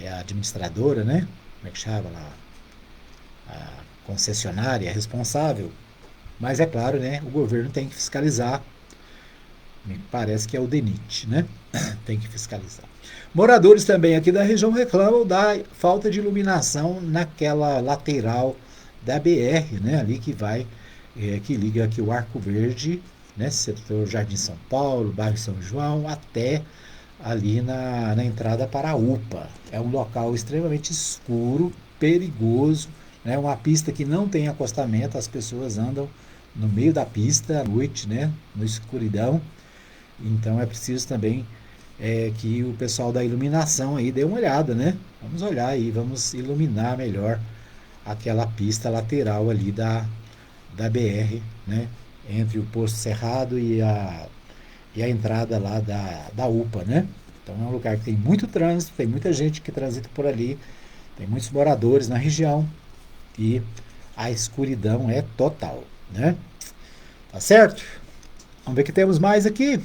a administradora, né, como é que chama lá, a concessionária responsável, mas é claro, né, o governo tem que fiscalizar, me parece que é o DENIT, né, tem que fiscalizar. Moradores também aqui da região reclamam da falta de iluminação naquela lateral da BR, né, ali que liga aqui o Arco Verde, né, setor Jardim São Paulo, bairro São João, até ali na entrada para a UPA. É um local extremamente escuro, perigoso, né, uma pista que não tem acostamento, as pessoas andam no meio da pista à noite, né, na escuridão. Então é preciso também que o pessoal da iluminação aí dê uma olhada, né? Vamos olhar aí, vamos iluminar melhor aquela pista lateral ali da BR, né, entre o Posto Cerrado e a entrada lá da UPA, né? Então é um lugar que tem muito trânsito, tem muita gente que transita por ali, tem muitos moradores na região e a escuridão é total, né? Tá certo? Vamos ver o que temos mais aqui.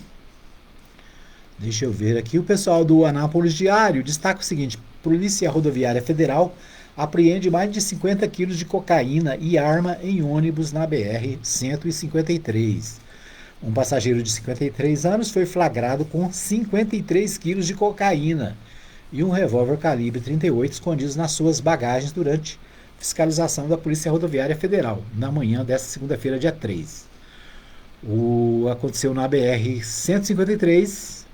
Deixa eu ver aqui. O pessoal do Anápolis Diário destaca o seguinte: Polícia Rodoviária Federal apreende mais de 50 quilos de cocaína e arma em ônibus na BR-153. Um passageiro de 53 anos foi flagrado com 53 quilos de cocaína e um revólver calibre 38 escondidos nas suas bagagens durante fiscalização da Polícia Rodoviária Federal, na manhã desta segunda-feira, dia 3. Aconteceu na BR-153,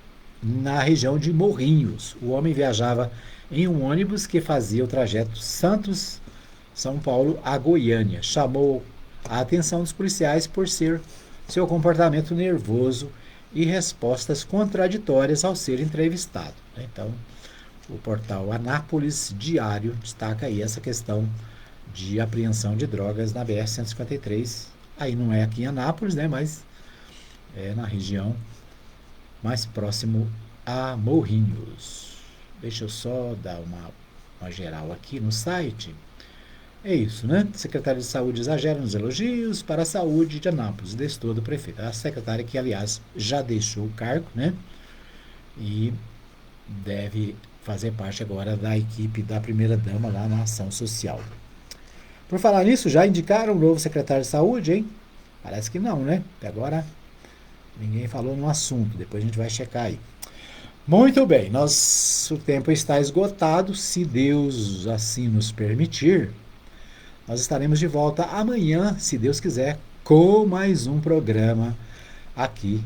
na região de Morrinhos. O homem viajava em um ônibus que fazia o trajeto Santos-São Paulo a Goiânia. Chamou a atenção dos policiais por seu comportamento nervoso e respostas contraditórias ao ser entrevistado. Então, o portal Anápolis Diário destaca aí essa questão de apreensão de drogas na BR-153. Aí não é aqui em Anápolis, né, mas é na região mais próximo a Morrinhos. Deixa eu só dar uma geral aqui no site. É isso, né? Secretário de Saúde exagera nos elogios para a saúde de Anápolis, destou do prefeito. A secretária que, aliás, já deixou o cargo, né? E deve fazer parte agora da equipe da primeira-dama lá na ação social. Por falar nisso, já indicaram o novo secretário de saúde, hein? Parece que não, né? Até agora ninguém falou no assunto, depois a gente vai checar aí. Muito bem, o tempo está esgotado, se Deus assim nos permitir. Nós estaremos de volta amanhã, se Deus quiser, com mais um programa aqui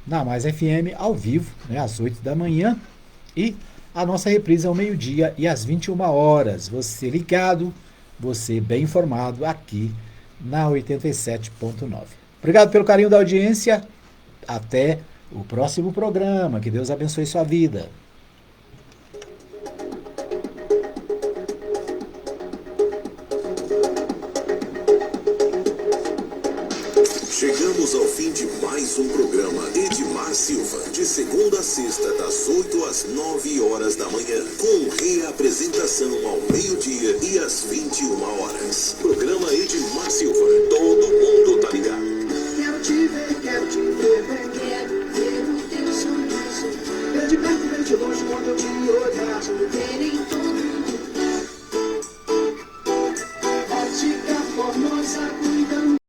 na Mais FM, ao vivo, né, às 8 da manhã. E a nossa reprise ao meio-dia e às 21 horas. Você ligado, você bem informado aqui na 87.9. Obrigado pelo carinho da audiência. Até o próximo programa. Que Deus abençoe sua vida. Chegamos ao fim de mais um programa Edmar Silva, de segunda a sexta, das 8 às 9 horas da manhã, com reapresentação ao meio-dia e às 21 horas. Programa Edmar Silva, todo mundo tá ligado.